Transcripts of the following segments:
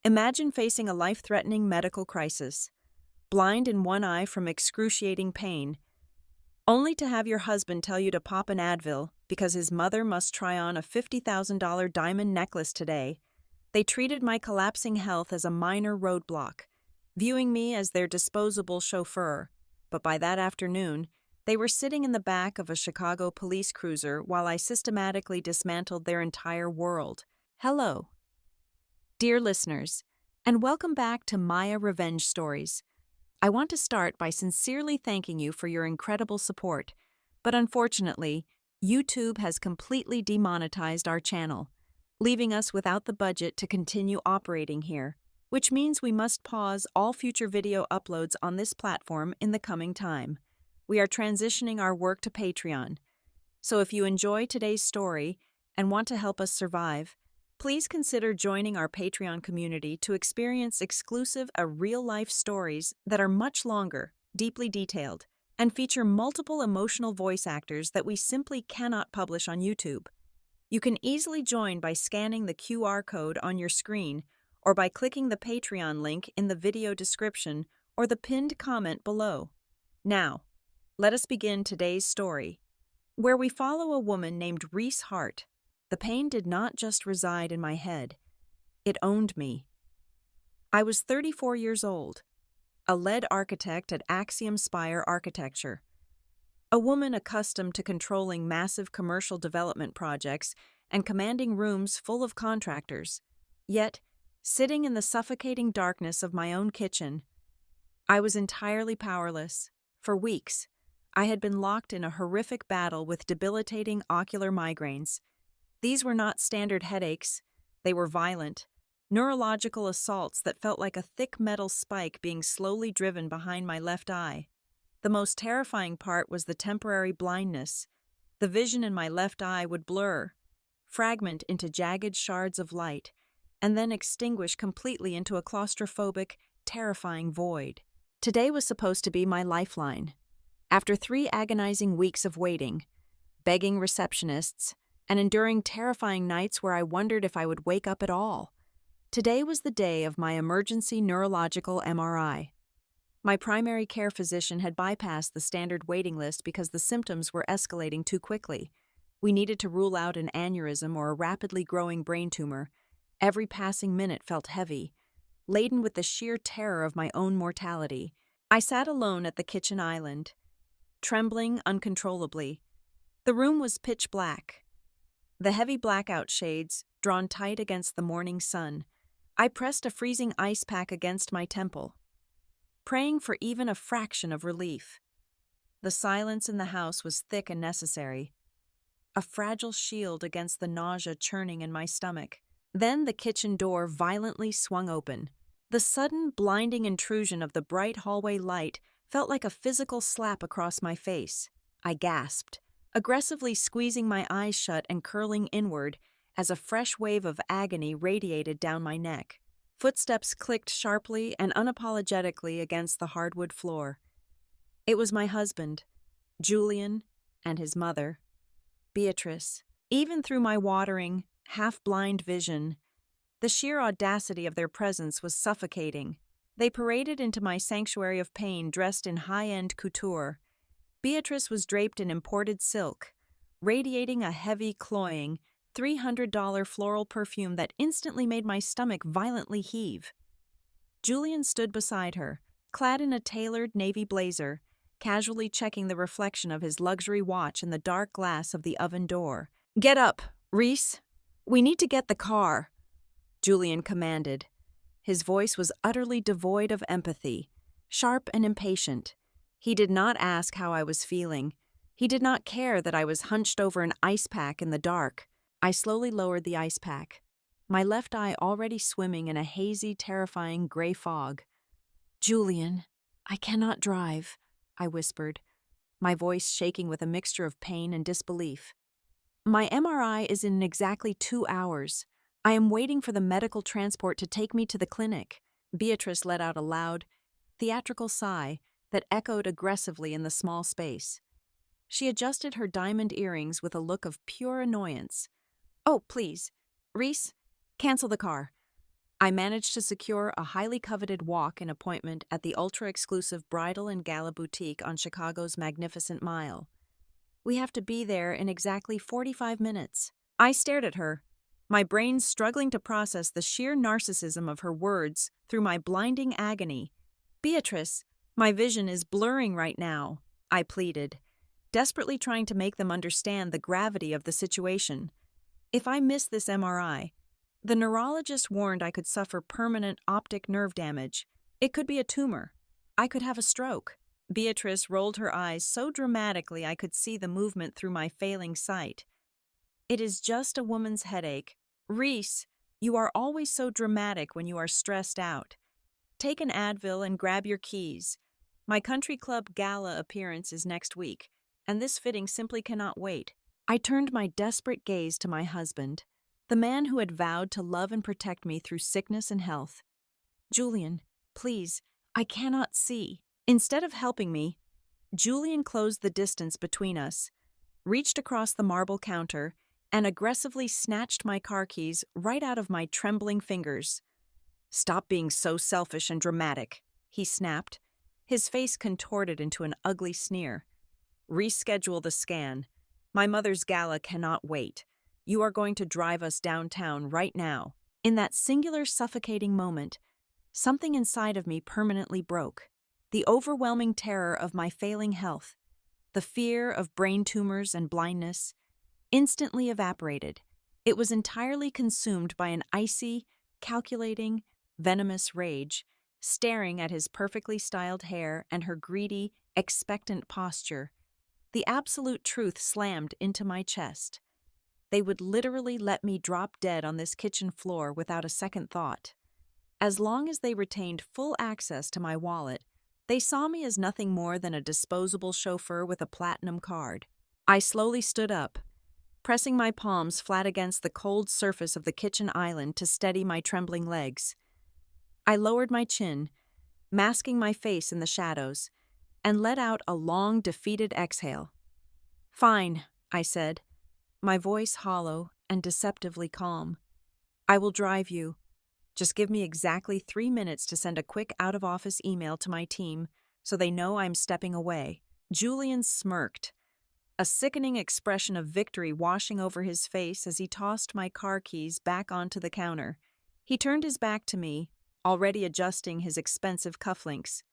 Imagine facing a life-threatening medical crisis, blind in one eye from excruciating pain, only to have your husband tell you to pop an Advil because his mother must try on a $50,000 diamond necklace today. They treated my collapsing health as a minor roadblock, viewing me as their disposable chauffeur. But by that afternoon, they were sitting in the back of a Chicago police cruiser while I systematically dismantled their entire world. Hello, dear listeners, and welcome back to Maya Revenge Stories. I want to start by sincerely thanking you for your incredible support, but unfortunately, YouTube has completely demonetized our channel, leaving us without the budget to continue operating here, which means we must pause all future video uploads on this platform in the coming time. We are transitioning our work to Patreon, so if you enjoy today's story and want to help us survive, please consider joining our Patreon community to experience exclusive real-life stories that are much longer, deeply detailed, and feature multiple emotional voice actors that we simply cannot publish on YouTube. You can easily join by scanning the QR code on your screen or by clicking the Patreon link in the video description or the pinned comment below. Now, let us begin today's story, where we follow a woman named Reese Hart. The pain did not just reside in my head. It owned me. I was 34 years old, a lead architect at Axiom Spire Architecture, a woman accustomed to controlling massive commercial development projects and commanding rooms full of contractors. Yet, sitting in the suffocating darkness of my own kitchen, I was entirely powerless. For weeks, I had been locked in a horrific battle with debilitating ocular migraines. These were not standard headaches. They were violent, neurological assaults that felt like a thick metal spike being slowly driven behind my left eye. The most terrifying part was the temporary blindness. The vision in my left eye would blur, fragment into jagged shards of light, and then extinguish completely into a claustrophobic, terrifying void. Today was supposed to be my lifeline. After 3 agonizing weeks of waiting, begging receptionists, and enduring terrifying nights where I wondered if I would wake up at all, today was the day of my emergency neurological MRI. My primary care physician had bypassed the standard waiting list because the symptoms were escalating too quickly. We needed to rule out an aneurysm or a rapidly growing brain tumor. Every passing minute felt heavy, laden with the sheer terror of my own mortality. I sat alone at the kitchen island, trembling uncontrollably. The room was pitch black, the heavy blackout shades drawn tight against the morning sun. I pressed a freezing ice pack against my temple, praying for even a fraction of relief. The silence in the house was thick and necessary, a fragile shield against the nausea churning in my stomach. Then the kitchen door violently swung open. The sudden, blinding intrusion of the bright hallway light felt like a physical slap across my face. I gasped, aggressively squeezing my eyes shut and curling inward as a fresh wave of agony radiated down my neck. Footsteps clicked sharply and unapologetically against the hardwood floor. It was my husband, Julian, and his mother, Beatrice. Even through my watering, half-blind vision, the sheer audacity of their presence was suffocating. They paraded into my sanctuary of pain dressed in high-end couture. Beatrice was draped in imported silk, radiating a heavy, cloying, $300 floral perfume that instantly made my stomach violently heave. Julian stood beside her, clad in a tailored navy blazer, casually checking the reflection of his luxury watch in the dark glass of the oven door. "Get up, Reese. We need to get the car," Julian commanded. His voice was utterly devoid of empathy, sharp and impatient. He did not ask how I was feeling. He did not care that I was hunched over an ice pack in the dark. I slowly lowered the ice pack, my left eye already swimming in a hazy, terrifying gray fog. "Julian, I cannot drive," I whispered, my voice shaking with a mixture of pain and disbelief. "My MRI is in exactly 2 hours. I am waiting for the medical transport to take me to the clinic." Beatrice let out a loud, theatrical sigh that echoed aggressively in the small space. She adjusted her diamond earrings with a look of pure annoyance. "Oh, please, Reese, cancel the car. I managed to secure a highly coveted walk-in appointment at the ultra-exclusive bridal and gala boutique on Chicago's Magnificent Mile. We have to be there in exactly 45 minutes. I stared at her, my brain struggling to process the sheer narcissism of her words through my blinding agony. Beatrice, my vision is blurring right now, I pleaded, desperately trying to make them understand the gravity of the situation. If I miss this MRI, the neurologist warned I could suffer permanent optic nerve damage. It could be a tumor. I could have a stroke. Beatrice rolled her eyes so dramatically I could see the movement through my failing sight. It is just a woman's headache. Reese, you are always so dramatic when you are stressed out. Take an Advil and grab your keys. My country club gala appearance is next week, and this fitting simply cannot wait. I turned my desperate gaze to my husband, the man who had vowed to love and protect me through sickness and health. Julian, please, I cannot see. Instead of helping me, Julian closed the distance between us, reached across the marble counter, and aggressively snatched my car keys right out of my trembling fingers. Stop being so selfish and dramatic, he snapped, his face contorted into an ugly sneer. Reschedule the scan. My mother's gala cannot wait. You are going to drive us downtown right now. In that singular suffocating moment, something inside of me permanently broke. The overwhelming terror of my failing health, the fear of brain tumors and blindness, instantly evaporated. It was entirely consumed by an icy, calculating, venomous rage, staring at his perfectly styled hair and her greedy, expectant posture. The absolute truth slammed into my chest. They would literally let me drop dead on this kitchen floor without a second thought. As long as they retained full access to my wallet, they saw me as nothing more than a disposable chauffeur with a platinum card. I slowly stood up, pressing my palms flat against the cold surface of the kitchen island to steady my trembling legs. I lowered my chin, masking my face in the shadows, and let out a long, defeated exhale. Fine, I said, my voice hollow and deceptively calm. I will drive you. Just give me exactly 3 minutes to send a quick out-of-office email to my team so they know I'm stepping away. Julian smirked, a sickening expression of victory washing over his face as he tossed my car keys back onto the counter. He turned his back to me, already adjusting his expensive cufflinks.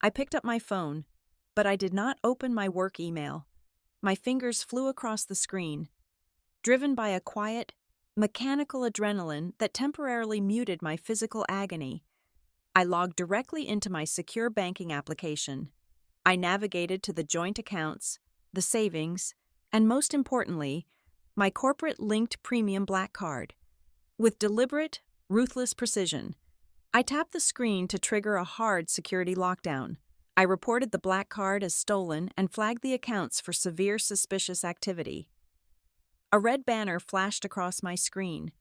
I picked up my phone, but I did not open my work email. My fingers flew across the screen, driven by a quiet, mechanical adrenaline that temporarily muted my physical agony. I logged directly into my secure banking application. I navigated to the joint accounts, the savings, and most importantly, my corporate-linked premium black card. With deliberate, ruthless precision, I tapped the screen to trigger a hard security lockdown. I reported the black card as stolen and flagged the accounts for severe suspicious activity. A red banner flashed across my screen,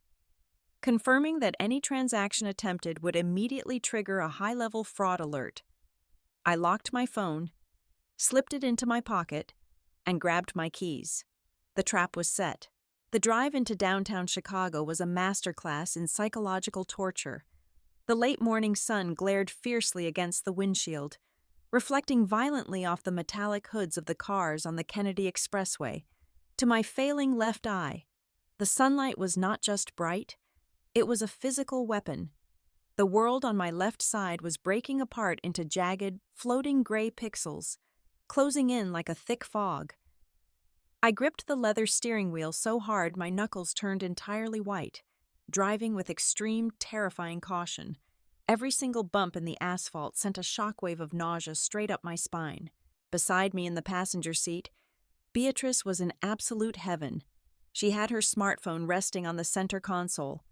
confirming that any transaction attempted would immediately trigger a high-level fraud alert. I locked my phone, slipped it into my pocket, and grabbed my keys. The trap was set. The drive into downtown Chicago was a masterclass in psychological torture. The late morning sun glared fiercely against the windshield, reflecting violently off the metallic hoods of the cars on the Kennedy Expressway. To my failing left eye, the sunlight was not just bright, it was a physical weapon. The world on my left side was breaking apart into jagged, floating gray pixels, closing in like a thick fog. I gripped the leather steering wheel so hard my knuckles turned entirely white, driving with extreme, terrifying caution. Every single bump in the asphalt sent a shockwave of nausea straight up my spine. Beside me in the passenger seat, Beatrice was in absolute heaven. She had her smartphone resting on the center console,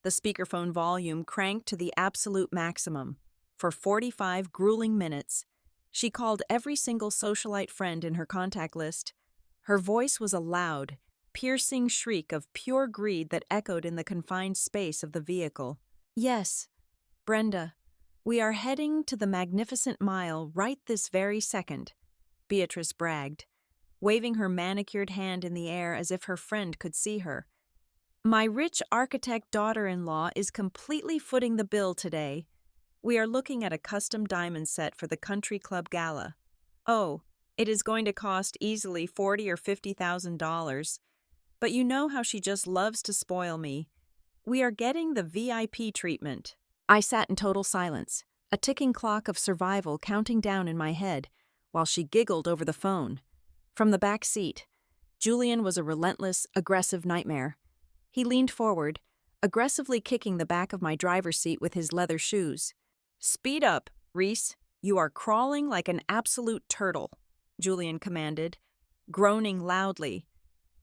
the speakerphone volume cranked to the absolute maximum. For 45 grueling minutes, she called every single socialite friend in her contact list. Her voice was a loud, piercing shriek of pure greed that echoed in the confined space of the vehicle. Yes, Brenda, we are heading to the Magnificent Mile right this very second, Beatrice bragged, waving her manicured hand in the air as if her friend could see her. My rich architect daughter-in-law is completely footing the bill today. We are looking at a custom diamond set for the country club gala. Oh, it is going to cost easily $40,000 or $50,000. But you know how she just loves to spoil me. We are getting the VIP treatment. I sat in total silence, a ticking clock of survival counting down in my head, while she giggled over the phone. From the back seat, Julian was a relentless, aggressive nightmare. He leaned forward, aggressively kicking the back of my driver's seat with his leather shoes. "Speed up, Reese. You are crawling like an absolute turtle," Julian commanded, groaning loudly.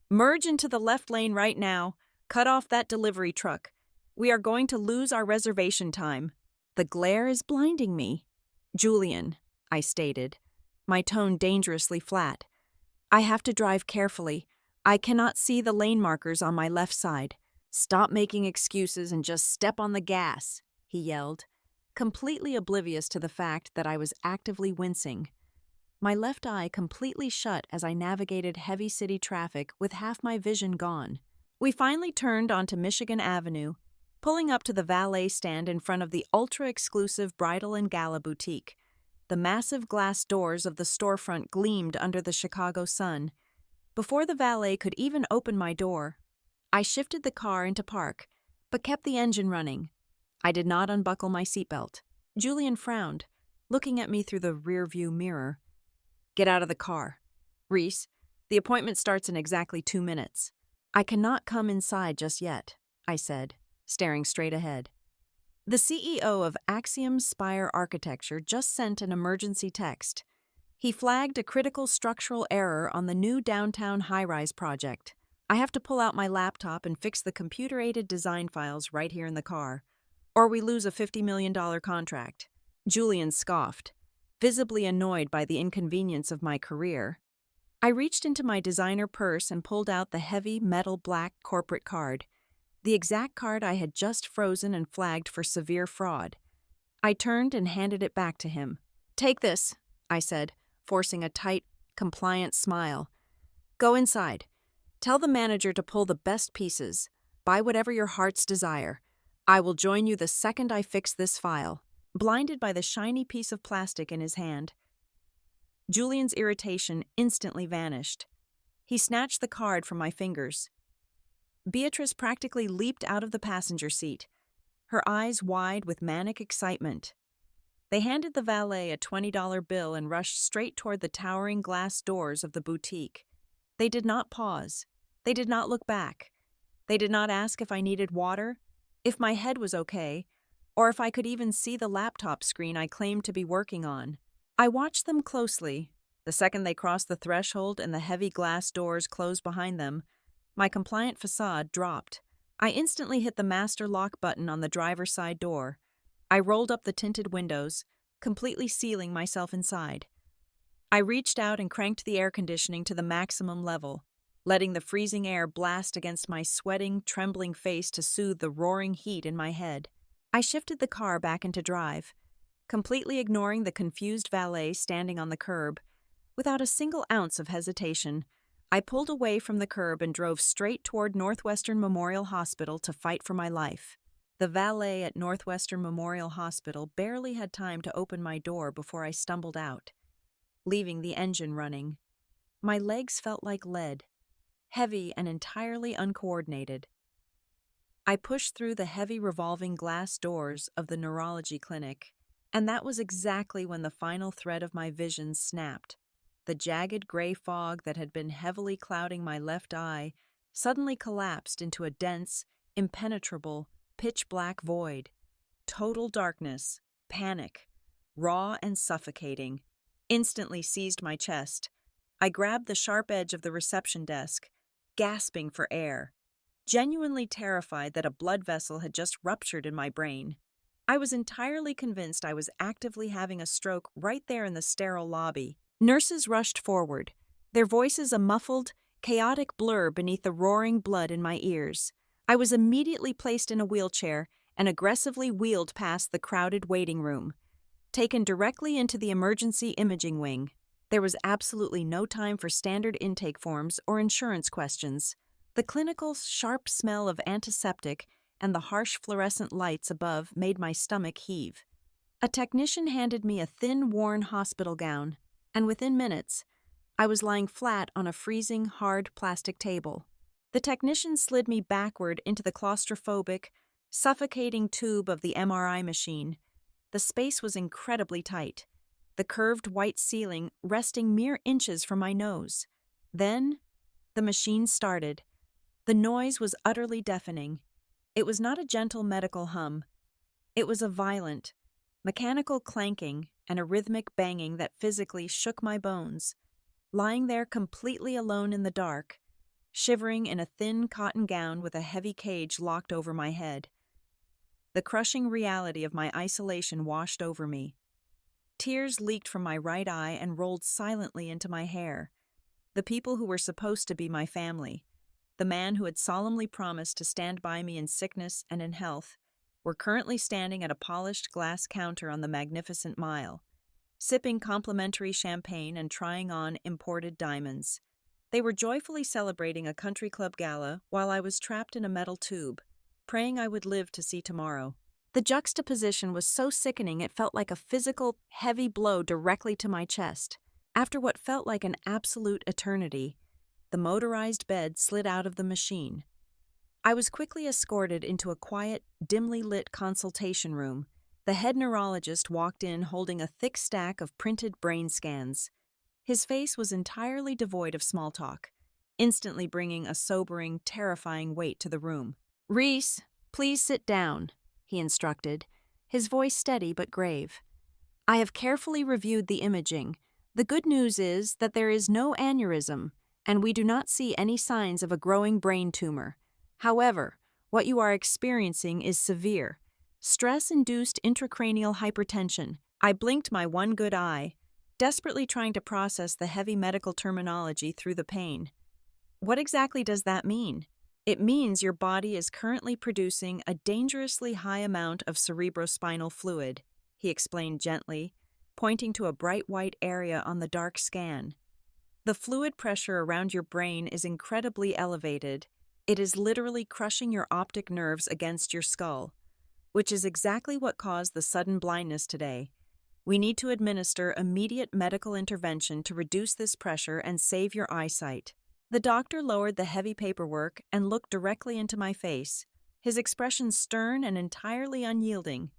"Merge into the left lane right now. Cut off that delivery truck. We are going to lose our reservation time." "The glare is blinding me." "Julian," I stated, my tone dangerously flat. "I have to drive carefully. I cannot see the lane markers on my left side." "Stop making excuses and just step on the gas," he yelled, completely oblivious to the fact that I was actively wincing. My left eye completely shut as I navigated heavy city traffic with half my vision gone. We finally turned onto Michigan Avenue, pulling up to the valet stand in front of the ultra-exclusive bridal and gala boutique. The massive glass doors of the storefront gleamed under the Chicago sun. Before the valet could even open my door, I shifted the car into park, but kept the engine running. I did not unbuckle my seatbelt. Julian frowned, looking at me through the rearview mirror. "Get out of the car. Reese, the appointment starts in exactly 2 minutes." "I cannot come inside just yet," I said, staring straight ahead. The CEO of Axiom Spire Architecture just sent an emergency text. He flagged a critical structural error on the new downtown high-rise project. I have to pull out my laptop and fix the computer-aided design files right here in the car, or we lose a $50 million contract. Julian scoffed, visibly annoyed by the inconvenience of my career. I reached into my designer purse and pulled out the heavy metal black corporate card, the exact card I had just frozen and flagged for severe fraud. I turned and handed it back to him. "Take this," I said, forcing a tight, compliant smile. "Go inside. Tell the manager to pull the best pieces. Buy whatever your heart's desire. I will join you the second I fix this file." Blinded by the shiny piece of plastic in his hand, Julian's irritation instantly vanished. He snatched the card from my fingers. Beatrice practically leaped out of the passenger seat, her eyes wide with manic excitement. They handed the valet a $20 bill and rushed straight toward the towering glass doors of the boutique. They did not pause. They did not look back. They did not ask if I needed water, if my head was okay, or if I could even see the laptop screen I claimed to be working on. I watched them closely. The second they crossed the threshold and the heavy glass doors closed behind them, my compliant facade dropped. I instantly hit the master lock button on the driver's side door. I rolled up the tinted windows, completely sealing myself inside. I reached out and cranked the air conditioning to the maximum level, letting the freezing air blast against my sweating, trembling face to soothe the roaring heat in my head. I shifted the car back into drive, completely ignoring the confused valet standing on the curb. Without a single ounce of hesitation, I pulled away from the curb and drove straight toward Northwestern Memorial Hospital to fight for my life. The valet at Northwestern Memorial Hospital barely had time to open my door before I stumbled out, leaving the engine running. My legs felt like lead, heavy and entirely uncoordinated. I pushed through the heavy revolving glass doors of the neurology clinic, and that was exactly when the final thread of my vision snapped. The jagged gray fog that had been heavily clouding my left eye suddenly collapsed into a dense, impenetrable, pitch-black void. Total darkness, panic, raw and suffocating, instantly seized my chest. I grabbed the sharp edge of the reception desk, gasping for air, genuinely terrified that a blood vessel had just ruptured in my brain. I was entirely convinced I was actively having a stroke right there in the sterile lobby. Nurses rushed forward, their voices a muffled, chaotic blur beneath the roaring blood in my ears. I was immediately placed in a wheelchair and aggressively wheeled past the crowded waiting room, taken directly into the emergency imaging wing. There was absolutely no time for standard intake forms or insurance questions. The clinical, sharp smell of antiseptic and the harsh fluorescent lights above made my stomach heave. A technician handed me a thin, worn hospital gown, and within minutes, I was lying flat on a freezing, hard plastic table. The technician slid me backward into the claustrophobic, suffocating tube of the MRI machine. The space was incredibly tight, the curved white ceiling resting mere inches from my nose. Then, the machine started. The noise was utterly deafening. It was not a gentle medical hum. It was a violent, mechanical clanking and a rhythmic banging that physically shook my bones. Lying there completely alone in the dark, shivering in a thin cotton gown with a heavy cage locked over my head. The crushing reality of my isolation washed over me. Tears leaked from my right eye and rolled silently into my hair. The people who were supposed to be my family, the man who had solemnly promised to stand by me in sickness and in health, were currently standing at a polished glass counter on the Magnificent Mile, sipping complimentary champagne and trying on imported diamonds. They were joyfully celebrating a country club gala while I was trapped in a metal tube, praying I would live to see tomorrow. The juxtaposition was so sickening it felt like a physical, heavy blow directly to my chest. After what felt like an absolute eternity, the motorized bed slid out of the machine. I was quickly escorted into a quiet, dimly lit consultation room. The head neurologist walked in holding a thick stack of printed brain scans. His face was entirely devoid of small talk, instantly bringing a sobering, terrifying weight to the room. "Reese, please sit down," he instructed, his voice steady but grave. "I have carefully reviewed the imaging. The good news is that there is no aneurysm, and we do not see any signs of a growing brain tumor. However, what you are experiencing is severe. Stress-induced intracranial hypertension." I blinked my one good eye, desperately trying to process the heavy medical terminology through the pain. "What exactly does that mean?" "It means your body is currently producing a dangerously high amount of cerebrospinal fluid," he explained gently, pointing to a bright white area on the dark scan. "The fluid pressure around your brain is incredibly elevated. It is literally crushing your optic nerves against your skull, which is exactly what caused the sudden blindness today. We need to administer immediate medical intervention to reduce this pressure and save your eyesight." The doctor lowered the heavy paperwork and looked directly into my face, his expression stern and entirely unyielding.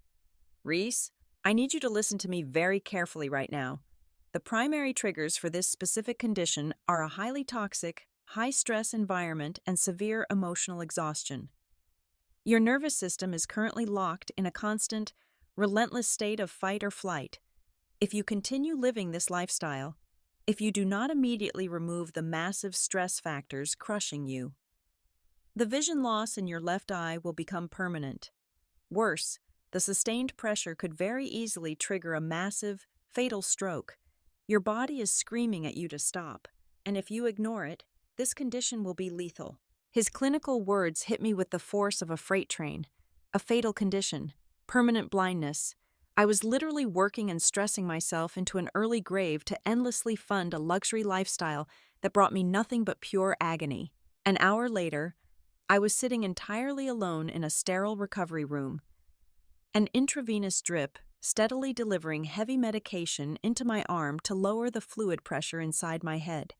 "Reese, I need you to listen to me very carefully right now. The primary triggers for this specific condition are a highly toxic, high-stress environment and severe emotional exhaustion. Your nervous system is currently locked in a constant, relentless state of fight or flight. If you continue living this lifestyle, if you do not immediately remove the massive stress factors crushing you, the vision loss in your left eye will become permanent. Worse, the sustained pressure could very easily trigger a massive, fatal stroke. Your body is screaming at you to stop, and if you ignore it, this condition will be lethal." His clinical words hit me with the force of a freight train. A fatal condition, permanent blindness. I was literally working and stressing myself into an early grave to endlessly fund a luxury lifestyle that brought me nothing but pure agony. An hour later, I was sitting entirely alone in a sterile recovery room. An intravenous drip steadily delivering heavy medication into my arm to lower the fluid pressure inside my head.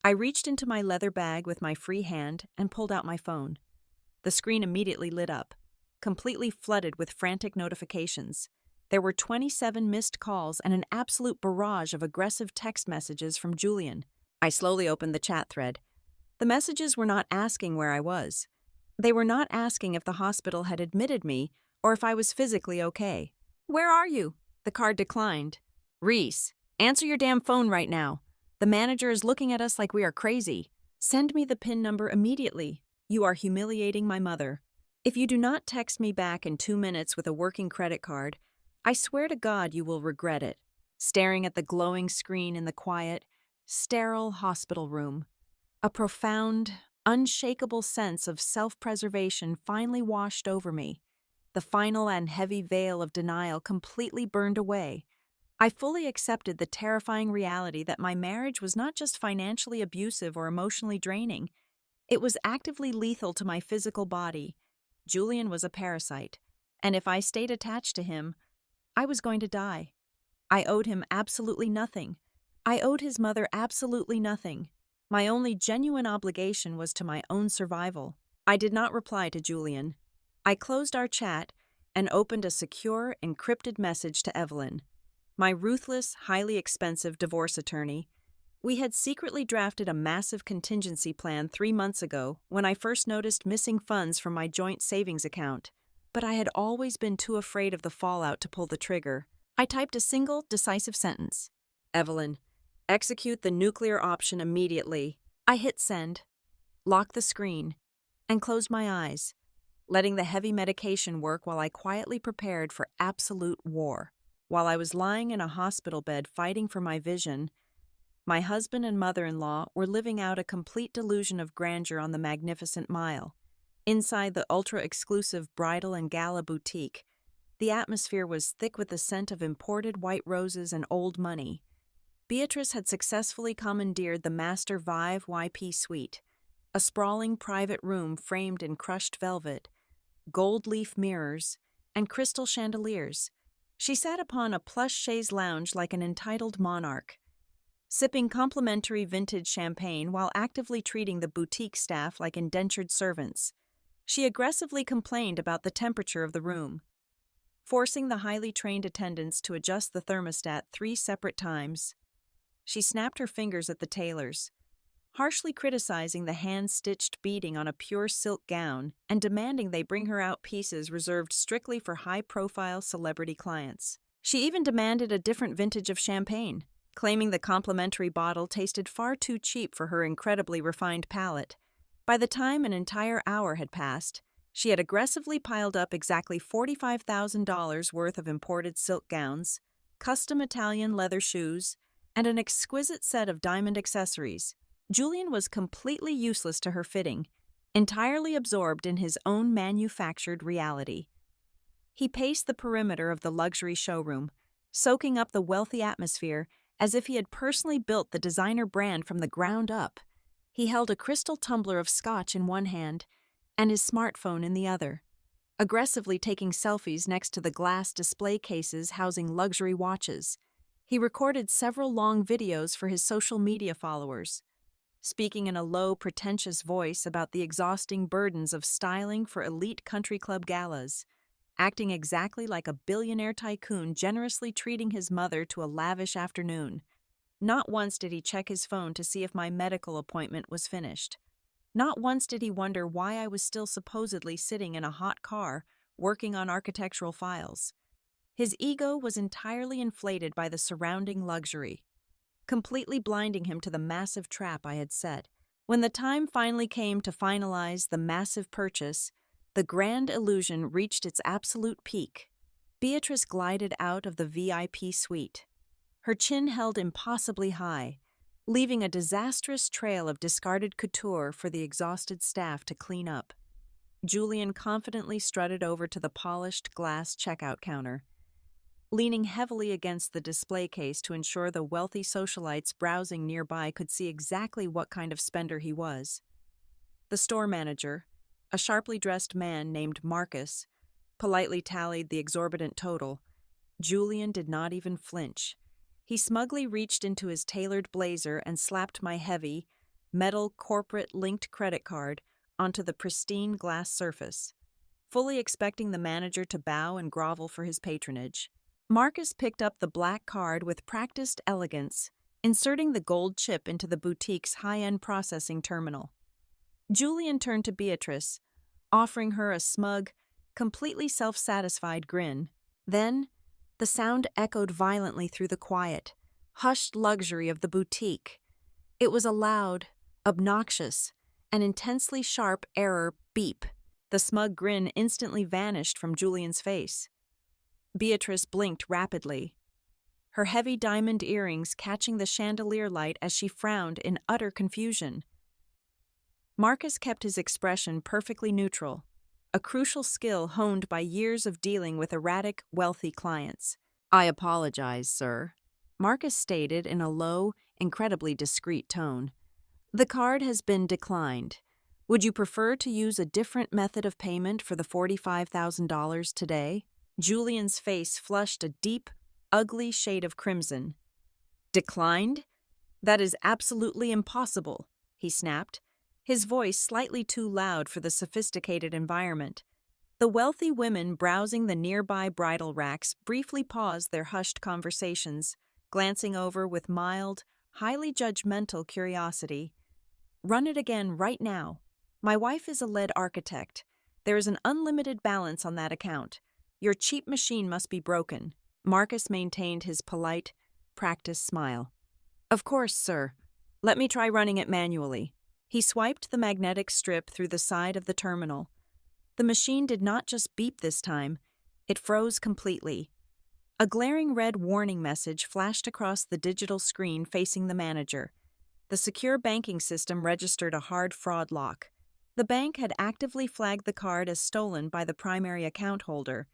I reached into my leather bag with my free hand and pulled out my phone. The screen immediately lit up, completely flooded with frantic notifications. There were 27 missed calls and an absolute barrage of aggressive text messages from Julian. I slowly opened the chat thread. The messages were not asking where I was. They were not asking if the hospital had admitted me or if I was physically okay. "Where are you?" The card declined. "Reese, answer your damn phone right now. The manager is looking at us like we are crazy. Send me the PIN number immediately. You are humiliating my mother. If you do not text me back in 2 minutes with a working credit card, I swear to God you will regret it." Staring at the glowing screen in the quiet, sterile hospital room, a profound, unshakable sense of self-preservation finally washed over me. The final and heavy veil of denial completely burned away. I fully accepted the terrifying reality that my marriage was not just financially abusive or emotionally draining, It was actively lethal to my physical body. Julian was a parasite, and if I stayed attached to him, I was going to die. I owed him absolutely nothing. I owed his mother absolutely nothing. My only genuine obligation was to my own survival. I did not reply to Julian. I closed our chat and opened a secure, encrypted message to Evelyn, my ruthless, highly expensive divorce attorney. We had secretly drafted a massive contingency plan 3 months ago when I first noticed missing funds from my joint savings account, but I had always been too afraid of the fallout to pull the trigger. I typed a single, decisive sentence. Evelyn, execute the nuclear option immediately. I hit send, locked the screen, and closed my eyes, letting the heavy medication work while I quietly prepared for absolute war. While I was lying in a hospital bed fighting for my vision, my husband and mother-in-law were living out a complete delusion of grandeur on the Magnificent Mile. Inside the ultra-exclusive bridal and gala boutique, the atmosphere was thick with the scent of imported white roses and old money. Beatrice had successfully commandeered the Master Vive YP suite, a sprawling private room framed in crushed velvet, gold leaf mirrors, and crystal chandeliers. She sat upon a plush chaise lounge like an entitled monarch, sipping complimentary vintage champagne while actively treating the boutique staff like indentured servants. She aggressively complained about the temperature of the room, forcing the highly trained attendants to adjust the thermostat 3 separate times. She snapped her fingers at the tailors, harshly criticizing the hand-stitched beading on a pure silk gown and demanding they bring her out pieces reserved strictly for high-profile celebrity clients. She even demanded a different vintage of champagne, claiming the complimentary bottle tasted far too cheap for her incredibly refined palate. By the time an entire hour had passed, she had aggressively piled up exactly $45,000 worth of imported silk gowns, custom Italian leather shoes, and an exquisite set of diamond accessories. Julian was completely useless to her fitting, entirely absorbed in his own manufactured reality. He paced the perimeter of the luxury showroom, soaking up the wealthy atmosphere as if he had personally built the designer brand from the ground up. He held a crystal tumbler of scotch in one hand and his smartphone in the other, aggressively taking selfies next to the glass display cases housing luxury watches. He recorded several long videos for his social media followers, speaking in a low, pretentious voice about the exhausting burdens of styling for elite country club galas, acting exactly like a billionaire tycoon generously treating his mother to a lavish afternoon. Not once did he check his phone to see if my medical appointment was finished. Not once did he wonder why I was still supposedly sitting in a hot car working on architectural files. His ego was entirely inflated by the surrounding luxury, completely blinding him to the massive trap I had set. When the time finally came to finalize the massive purchase, the grand illusion reached its absolute peak. Beatrice glided out of the VIP suite, her chin held impossibly high, leaving a disastrous trail of discarded couture for the exhausted staff to clean up. Julian confidently strutted over to the polished glass checkout counter, leaning heavily against the display case to ensure the wealthy socialites browsing nearby could see exactly what kind of spender he was. The store manager, a sharply dressed man named Marcus, politely tallied the exorbitant total. Julian did not even flinch. He smugly reached into his tailored blazer and slapped my heavy, metal corporate linked credit card onto the pristine glass surface, fully expecting the manager to bow and grovel for his patronage. Marcus picked up the black card with practiced elegance, inserting the gold chip into the boutique's high-end processing terminal. Julian turned to Beatrice, offering her a smug, completely self-satisfied grin. Then, the sound echoed violently through the quiet, hushed luxury of the boutique. It was a loud, obnoxious, and intensely sharp error beep. The smug grin instantly vanished from Julian's face. Beatrice blinked rapidly, her heavy diamond earrings catching the chandelier light as she frowned in utter confusion. Marcus kept his expression perfectly neutral, a crucial skill honed by years of dealing with erratic, wealthy clients. "I apologize, sir," Marcus stated in a low, incredibly discreet tone. "The card has been declined, Would you prefer to use a different method of payment for the $45,000 today? Julian's face flushed a deep, ugly shade of crimson. Declined? That is absolutely impossible, he snapped, his voice slightly too loud for the sophisticated environment. The wealthy women browsing the nearby bridal racks briefly paused their hushed conversations, glancing over with mild, highly judgmental curiosity. Run it again right now. My wife is a lead architect. There is an unlimited balance on that account. Your cheap machine must be broken. Marcus maintained his polite, practiced smile. Of course, sir. Let me try running it manually. He swiped the magnetic strip through the side of the terminal. The machine did not just beep this time, it froze completely. A glaring red warning message flashed across the digital screen facing the manager. The secure banking system registered a hard fraud lock. The bank had actively flagged the card as stolen by the primary account holder,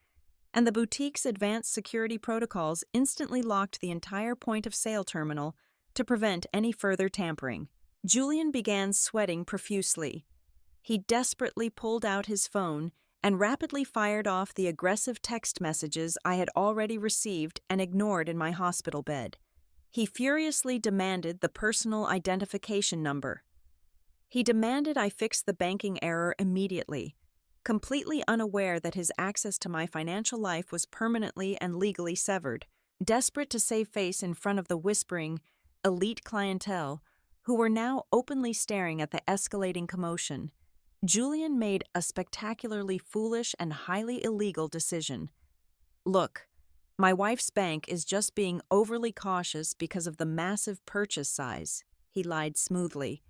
and the boutique's advanced security protocols instantly locked the entire point-of-sale terminal to prevent any further tampering. Julian began sweating profusely. He desperately pulled out his phone and rapidly fired off the aggressive text messages I had already received and ignored in my hospital bed. He furiously demanded the personal identification number. He demanded I fix the banking error immediately, completely unaware that his access to my financial life was permanently and legally severed. Desperate to save face in front of the whispering, elite clientele, who were now openly staring at the escalating commotion, Julian made a spectacularly foolish and highly illegal decision. Look, my wife's bank is just being overly cautious because of the massive purchase size, he lied smoothly,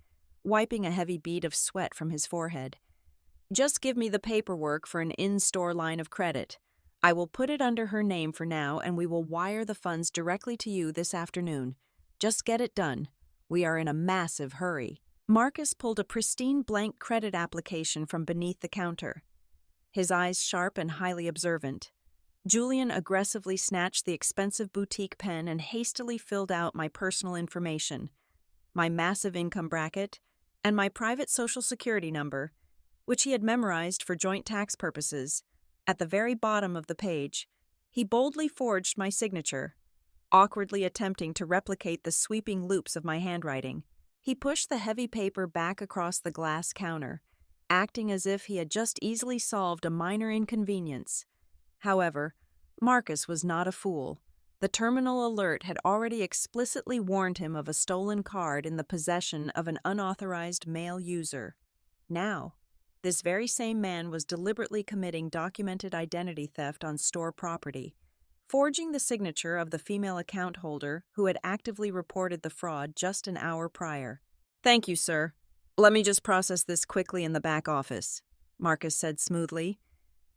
wiping a heavy bead of sweat from his forehead. Just give me the paperwork for an in-store line of credit. I will put it under her name for now and we will wire the funds directly to you this afternoon. Just get it done. We are in a massive hurry. Marcus pulled a pristine blank credit application from beneath the counter, his eyes sharp and highly observant. Julian aggressively snatched the expensive boutique pen and hastily filled out my personal information, my massive income bracket, and my private social security number, which he had memorized for joint tax purposes. At the very bottom of the page, he boldly forged my signature, awkwardly attempting to replicate the sweeping loops of my handwriting. He pushed the heavy paper back across the glass counter, acting as if he had just easily solved a minor inconvenience. However, Marcus was not a fool. The terminal alert had already explicitly warned him of a stolen card in the possession of an unauthorized male user. Now, this very same man was deliberately committing documented identity theft on store property, forging the signature of the female account holder who had actively reported the fraud just an hour prior. Thank you, sir. Let me just process this quickly in the back office, Marcus said smoothly,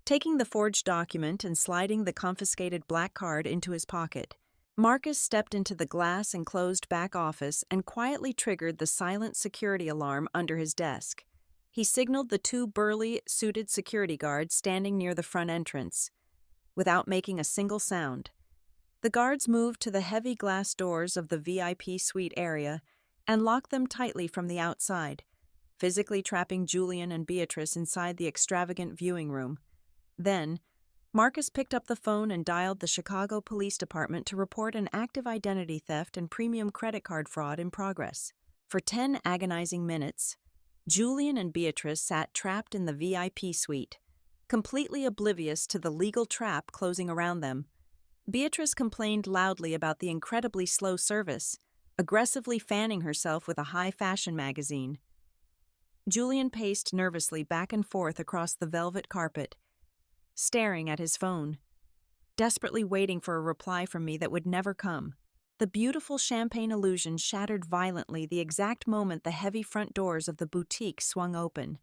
taking the forged document and sliding the confiscated black card into his pocket. Marcus stepped into the glass-enclosed back office and quietly triggered the silent security alarm under his desk. He signaled the two burly, suited security guards standing near the front entrance. Without making a single sound, the guards moved to the heavy glass doors of the VIP suite area and locked them tightly from the outside, physically trapping Julian and Beatrice inside the extravagant viewing room. Then, Marcus picked up the phone and dialed the Chicago Police Department to report an active identity theft and premium credit card fraud in progress. For 10 agonizing minutes, Julian and Beatrice sat trapped in the VIP suite, completely oblivious to the legal trap closing around them. Beatrice complained loudly about the incredibly slow service, aggressively fanning herself with a high-fashion magazine. Julian paced nervously back and forth across the velvet carpet, staring at his phone, desperately waiting for a reply from me that would never come. The beautiful champagne illusion shattered violently the exact moment the heavy front doors of the boutique swung open.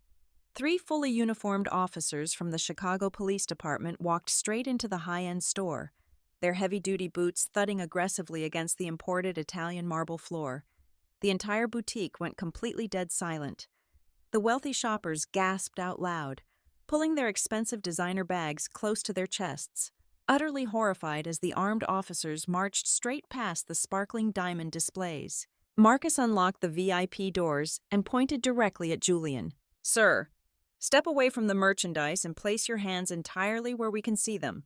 3 fully uniformed officers from the Chicago Police Department walked straight into the high-end store, their heavy-duty boots thudding aggressively against the imported Italian marble floor. The entire boutique went completely dead silent. The wealthy shoppers gasped out loud, pulling their expensive designer bags close to their chests, utterly horrified as the armed officers marched straight past the sparkling diamond displays. Marcus unlocked the VIP doors and pointed directly at Julian. Sir, step away from the merchandise and place your hands entirely where we can see them,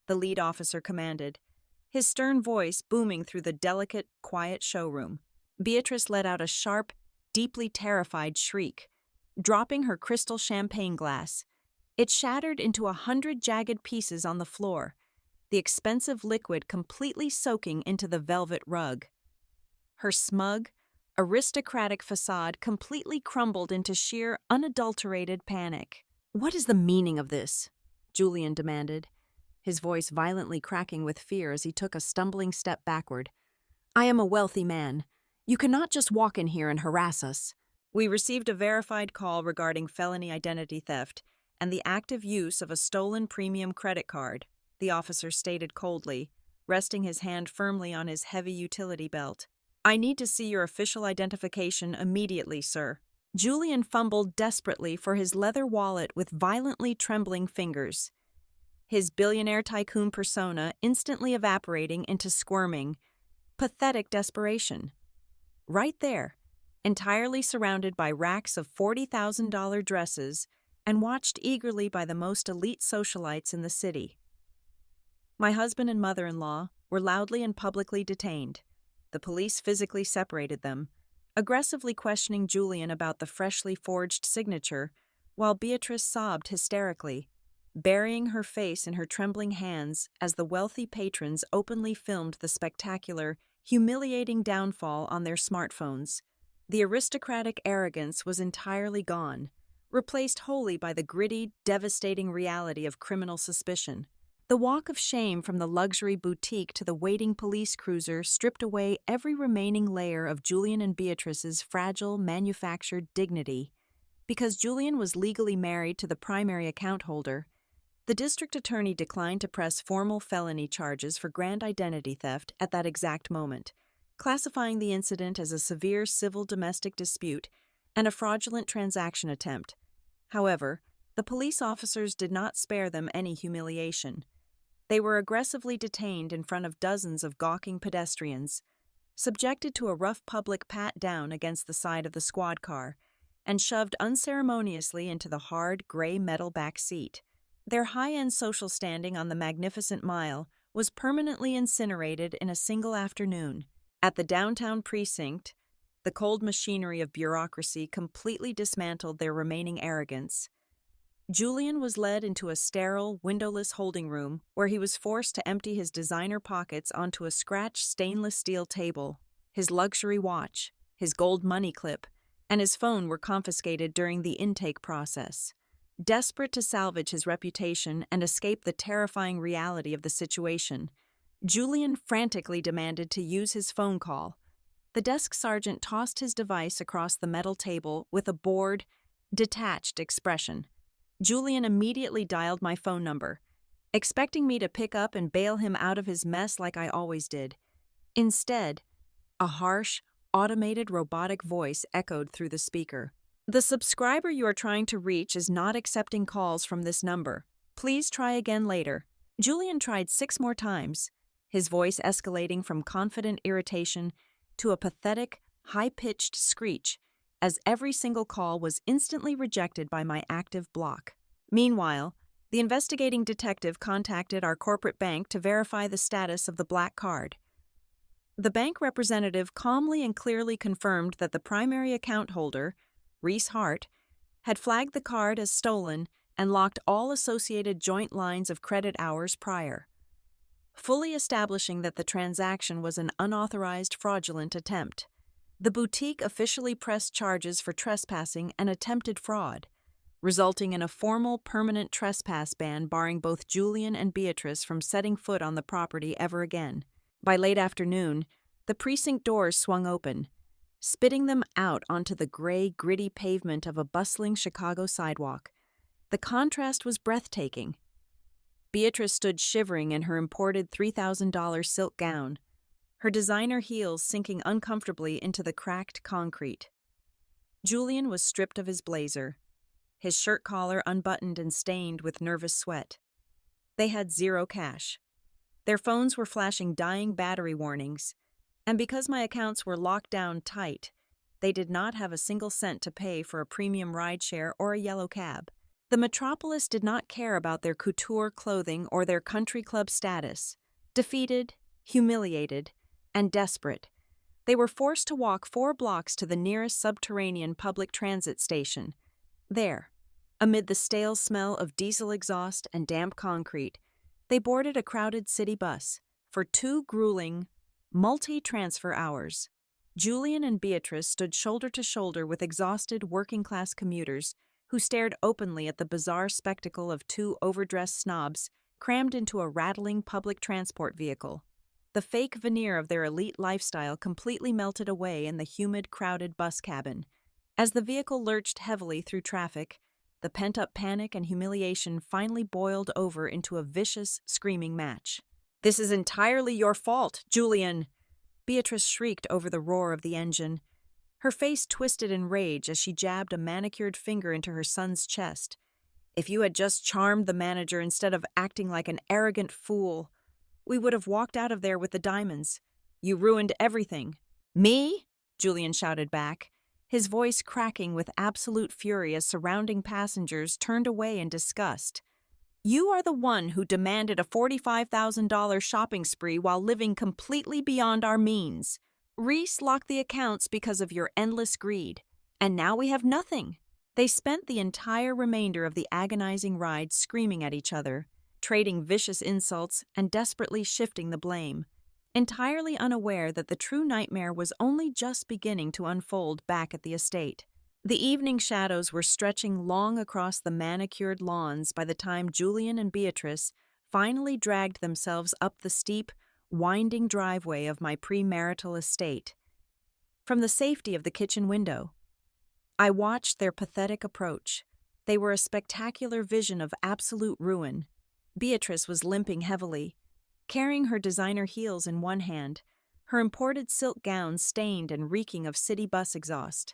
the lead officer commanded, his stern voice booming through the delicate, quiet showroom. Beatrice let out a sharp, deeply terrified shriek, dropping her crystal champagne glass. It shattered into 100 jagged pieces on the floor, the expensive liquid completely soaking into the velvet rug. Her smug, aristocratic facade completely crumbled into sheer, unadulterated panic. "What is the meaning of this?" Julian demanded, his voice violently cracking with fear as he took a stumbling step backward. "I am a wealthy man. You cannot just walk in here and harass us." "We received a verified call regarding felony identity theft and the active use of a stolen premium credit card," the officer stated coldly, resting his hand firmly on his heavy utility belt. "I need to see your official identification immediately, sir." Julian fumbled desperately for his leather wallet with violently trembling fingers, his billionaire tycoon persona instantly evaporating into squirming, pathetic desperation. Right there, entirely surrounded by racks of $40,000 dresses and watched eagerly by the most elite socialites in the city. My husband and mother-in-law were loudly and publicly detained. The police physically separated them, aggressively questioning Julian about the freshly forged signature, while Beatrice sobbed hysterically, burying her face in her trembling hands as the wealthy patrons openly filmed the spectacular, humiliating downfall on their smartphones. The aristocratic arrogance was entirely gone, replaced wholly by the gritty, devastating reality of criminal suspicion. The walk of shame from the luxury boutique to the waiting police cruiser stripped away every remaining layer of Julian and Beatrice's fragile, manufactured dignity. Because Julian was legally married to the primary account holder, the district attorney declined to press formal felony charges for grand identity theft at that exact moment, classifying the incident as a severe civil domestic dispute and a fraudulent transaction attempt. However, the police officers did not spare them any humiliation. They were aggressively detained in front of dozens of gawking pedestrians, subjected to a rough public pat-down against the side of the squad car, and shoved unceremoniously into the hard, gray metal back seat. Their high-end social standing on the Magnificent Mile was permanently incinerated in a single afternoon. At the downtown precinct, the cold machinery of bureaucracy completely dismantled their remaining arrogance. Julian was led into a sterile, windowless holding room where he was forced to empty his designer pockets onto a scratched stainless steel table. His luxury watch, his gold money clip, and his phone were confiscated during the intake process. Desperate to salvage his reputation and escape the terrifying reality of the situation, Julian frantically demanded to use his phone call. The desk sergeant tossed his device across the metal table with a bored, detached expression. Julian immediately dialed my phone number, expecting me to pick up and bail him out of his mess like I always did. Instead, a harsh, automated robotic voice echoed through the speaker. "The subscriber you are trying to reach is not accepting calls from this number. Please try again later." Julian tried 6 more times, his voice escalating from confident irritation to a pathetic, high-pitched screech, as every single call was instantly rejected by my active block. Meanwhile, the investigating detective contacted our corporate bank to verify the status of the black card. The bank representative calmly and clearly confirmed that the primary account holder, Reese Hart, had flagged the card as stolen and locked all associated joint lines of credit hours prior, fully establishing that the transaction was an unauthorized fraudulent attempt. The boutique officially pressed charges for trespassing and attempted fraud, resulting in a formal permanent trespass ban barring both Julian and Beatrice from setting foot on the property ever again. By late afternoon, the precinct doors swung open, spitting them out onto the gray, gritty pavement of a bustling Chicago sidewalk. The contrast was breathtaking. Beatrice stood shivering in her imported $3,000 silk gown, her designer heels sinking uncomfortably into the cracked concrete. Julian was stripped of his blazer, his shirt collar unbuttoned and stained with nervous sweat. They had zero cash. Their phones were flashing dying battery warnings, and because my accounts were locked down tight, They did not have a single cent to pay for a premium rideshare or a yellow cab. The metropolis did not care about their couture clothing or their country club status. Defeated, humiliated, and desperate, they were forced to walk 4 blocks to the nearest subterranean public transit station. There, amid the stale smell of diesel exhaust and damp concrete, they boarded a crowded city bus for 2 grueling, multi-transfer hours. Julian and Beatrice stood shoulder to shoulder with exhausted working-class commuters who stared openly at the bizarre spectacle of 2 overdressed snobs crammed into a rattling public transport vehicle. The fake veneer of their elite lifestyle completely melted away in the humid, crowded bus cabin. As the vehicle lurched heavily through traffic, the pent-up panic and humiliation finally boiled over into a vicious, screaming match. "This is entirely your fault, Julian!" Beatrice shrieked over the roar of the engine. Her face twisted in rage as she jabbed a manicured finger into her son's chest. "If you had just charmed the manager instead of acting like an arrogant fool, we would have walked out of there with the diamonds. You ruined everything." "Me?" Julian shouted back, his voice cracking with absolute fury as surrounding passengers turned away in disgust. "You are the one who demanded a $45,000 shopping spree while living completely beyond our means. Reese locked the accounts because of your endless greed, and now we have nothing." They spent the entire remainder of the agonizing ride screaming at each other, trading vicious insults and desperately shifting the blame, entirely unaware that the true nightmare was only just beginning to unfold back at the estate. The evening shadows were stretching long across the manicured lawns by the time Julian and Beatrice finally dragged themselves up the steep, winding driveway of my premarital estate. From the safety of the kitchen window, I watched their pathetic approach. They were a spectacular vision of absolute ruin. Beatrice was limping heavily, carrying her designer heels in one hand, her imported silk gown stained and reeking of city bus exhaust.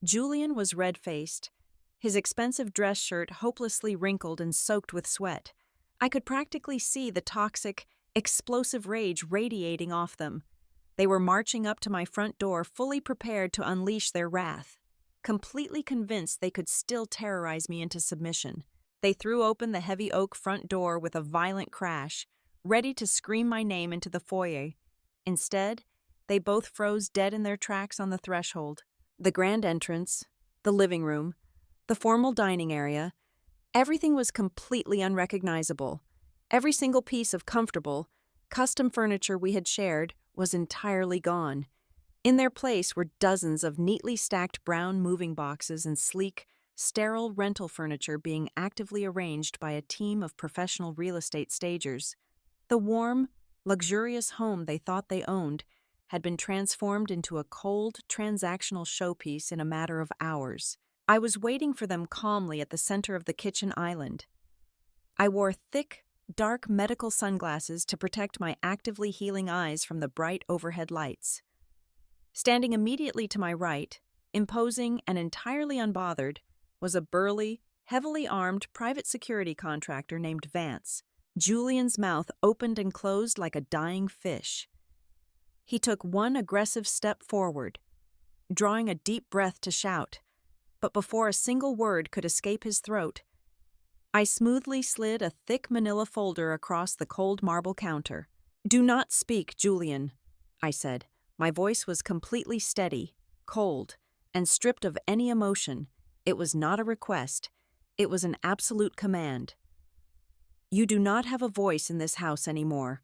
Julian was red-faced, his expensive dress shirt hopelessly wrinkled and soaked with sweat. I could practically see the toxic, explosive rage radiating off them. They were marching up to my front door fully prepared to unleash their wrath, completely convinced they could still terrorize me into submission. They threw open the heavy oak front door with a violent crash, ready to scream my name into the foyer. Instead, they both froze dead in their tracks on the threshold. The grand entrance, the living room, the formal dining area, everything was completely unrecognizable. Every single piece of comfortable, custom furniture we had shared was entirely gone. In their place were dozens of neatly stacked brown moving boxes and sleek, sterile rental furniture being actively arranged by a team of professional real estate stagers. The warm, luxurious home they thought they owned had been transformed into a cold, transactional showpiece in a matter of hours. I was waiting for them calmly at the center of the kitchen island. I wore thick, dark medical sunglasses to protect my actively healing eyes from the bright overhead lights. Standing immediately to my right, imposing and entirely unbothered, was a burly, heavily armed private security contractor named Vance. Julian's mouth opened and closed like a dying fish. He took one aggressive step forward, drawing a deep breath to shout, but before a single word could escape his throat, I smoothly slid a thick manila folder across the cold marble counter. "Do not speak, Julian," I said. My voice was completely steady, cold, and stripped of any emotion. It was not a request. It was an absolute command. "You do not have a voice in this house anymore.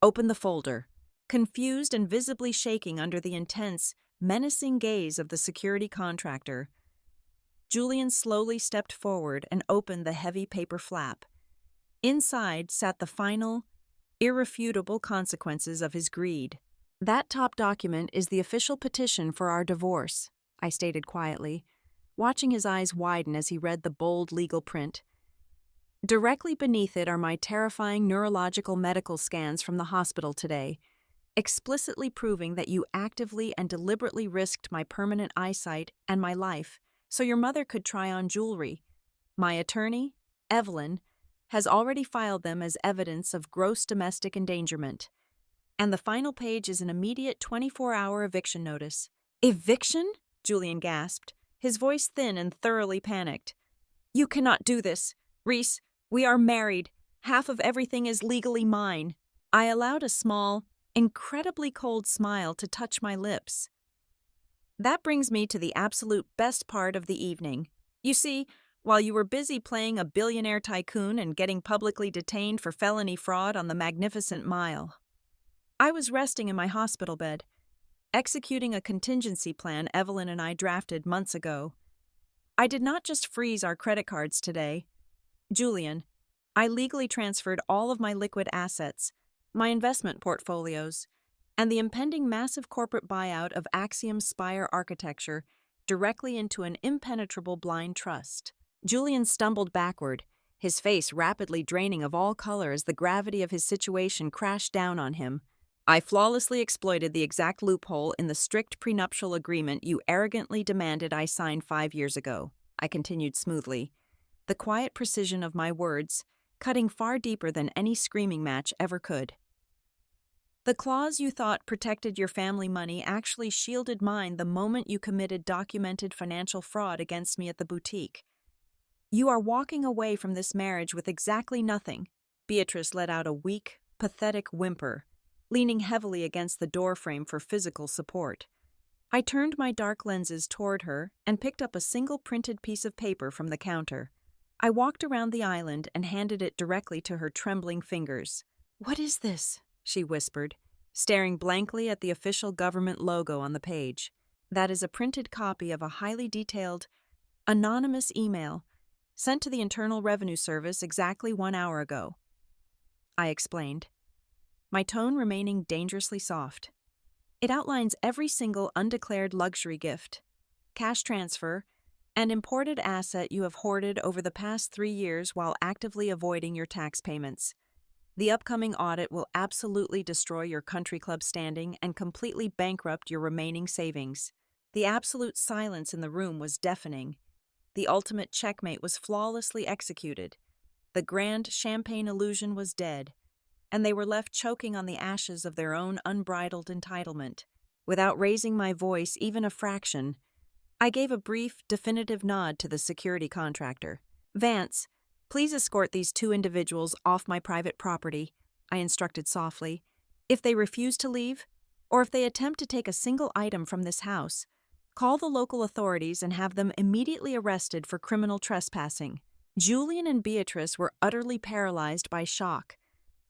Open the folder." Confused and visibly shaking under the intense, menacing gaze of the security contractor, Julian slowly stepped forward and opened the heavy paper flap. Inside sat the final, irrefutable consequences of his greed. "That top document is the official petition for our divorce," I stated quietly, watching his eyes widen as he read the bold legal print. "Directly beneath it are my terrifying neurological medical scans from the hospital today, explicitly proving that you actively and deliberately risked my permanent eyesight and my life so your mother could try on jewelry. My attorney, Evelyn, has already filed them as evidence of gross domestic endangerment. And the final page is an immediate 24-hour eviction notice." "Eviction?" Julian gasped, his voice thin and thoroughly panicked. "You cannot do this. Reese, we are married. Half of everything is legally mine." I allowed a small, incredibly cold smile to touch my lips. That brings me to the absolute best part of the evening. You see, while you were busy playing a billionaire tycoon and getting publicly detained for felony fraud on the Magnificent Mile, I was resting in my hospital bed, executing a contingency plan Evelyn and I drafted months ago. I did not just freeze our credit cards today. Julian, I legally transferred all of my liquid assets, my investment portfolios, and the impending massive corporate buyout of Axiom Spire Architecture directly into an impenetrable blind trust. Julian stumbled backward, his face rapidly draining of all color as the gravity of his situation crashed down on him. "I flawlessly exploited the exact loophole in the strict prenuptial agreement you arrogantly demanded I sign 5 years ago," I continued smoothly, the quiet precision of my words cutting far deeper than any screaming match ever could. "The clause you thought protected your family money actually shielded mine the moment you committed documented financial fraud against me at the boutique. You are walking away from this marriage with exactly nothing." Beatrice let out a weak, pathetic whimper, leaning heavily against the doorframe for physical support. I turned my dark lenses toward her and picked up a single printed piece of paper from the counter. I walked around the island and handed it directly to her trembling fingers. "What is this?" she whispered, staring blankly at the official government logo on the page. "That is a printed copy of a highly detailed, anonymous email sent to the Internal Revenue Service exactly 1 hour ago," I explained, my tone remaining dangerously soft. "It outlines every single undeclared luxury gift, cash transfer, and imported asset you have hoarded over the past 3 years while actively avoiding your tax payments. The upcoming audit will absolutely destroy your country club standing and completely bankrupt your remaining savings." The absolute silence in the room was deafening. The ultimate checkmate was flawlessly executed. The grand champagne illusion was dead, and they were left choking on the ashes of their own unbridled entitlement. Without raising my voice even a fraction, I gave a brief, definitive nod to the security contractor. "Vance, please escort these 2 individuals off my private property," I instructed softly. "If they refuse to leave, or if they attempt to take a single item from this house, call the local authorities and have them immediately arrested for criminal trespassing." Julian and Beatrice were utterly paralyzed by shock.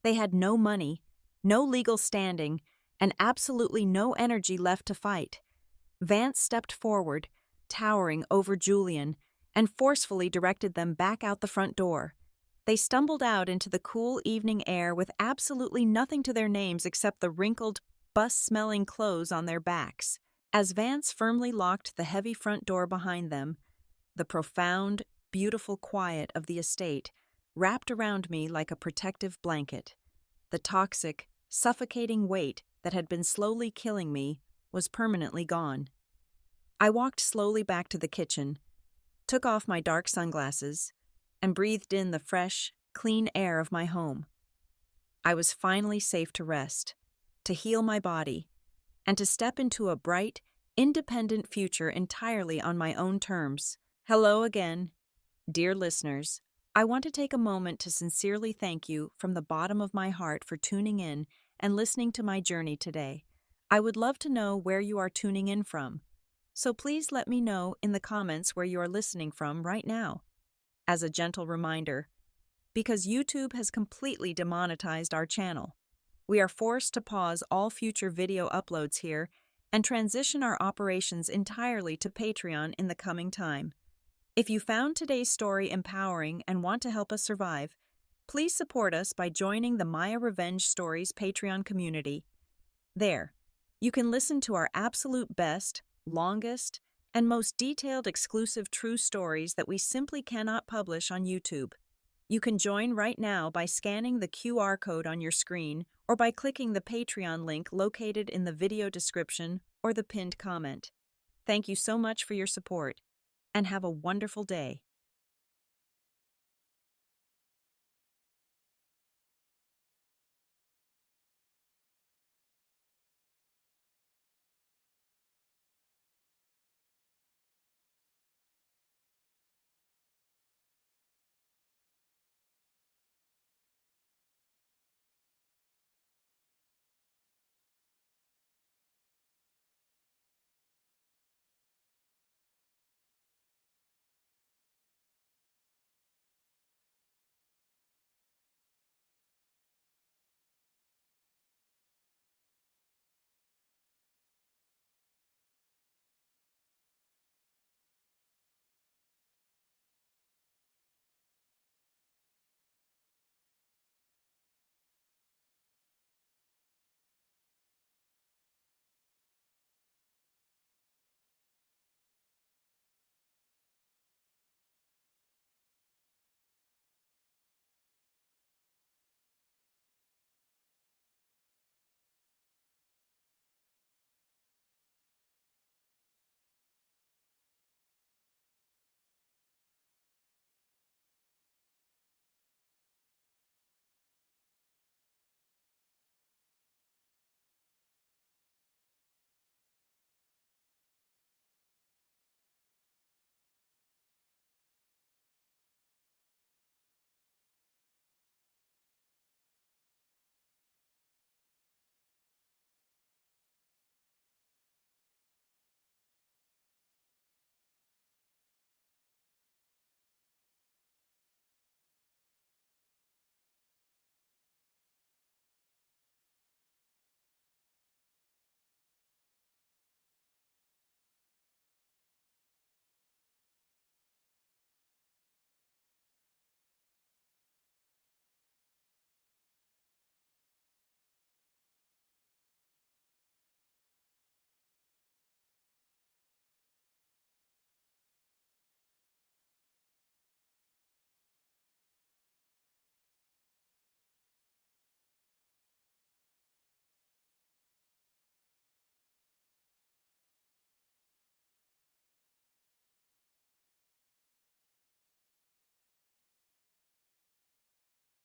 They had no money, no legal standing, and absolutely no energy left to fight. Vance stepped forward, towering over Julian, and forcefully directed them back out the front door. They stumbled out into the cool evening air with absolutely nothing to their names except the wrinkled, bus-smelling clothes on their backs. As Vance firmly locked the heavy front door behind them, the profound, beautiful quiet of the estate wrapped around me like a protective blanket. The toxic, suffocating weight that had been slowly killing me was permanently gone. I walked slowly back to the kitchen, took off my dark sunglasses, and breathed in the fresh, clean air of my home. I was finally safe to rest, to heal my body, and to step into a bright, independent future entirely on my own terms. Hello again, dear listeners. I want to take a moment to sincerely thank you from the bottom of my heart for tuning in and listening to my journey today. I would love to know where you are tuning in from, so please let me know in the comments where you are listening from right now. As a gentle reminder, because YouTube has completely demonetized our channel, we are forced to pause all future video uploads here and transition our operations entirely to Patreon in the coming time. If you found today's story empowering and want to help us survive, please support us by joining the Maya Revenge Stories Patreon community. There, you can listen to our absolute best, longest, and most detailed exclusive true stories that we simply cannot publish on YouTube. You can join right now by scanning the QR code on your screen or by clicking the Patreon link located in the video description or the pinned comment. Thank you so much for your support, and have a wonderful day.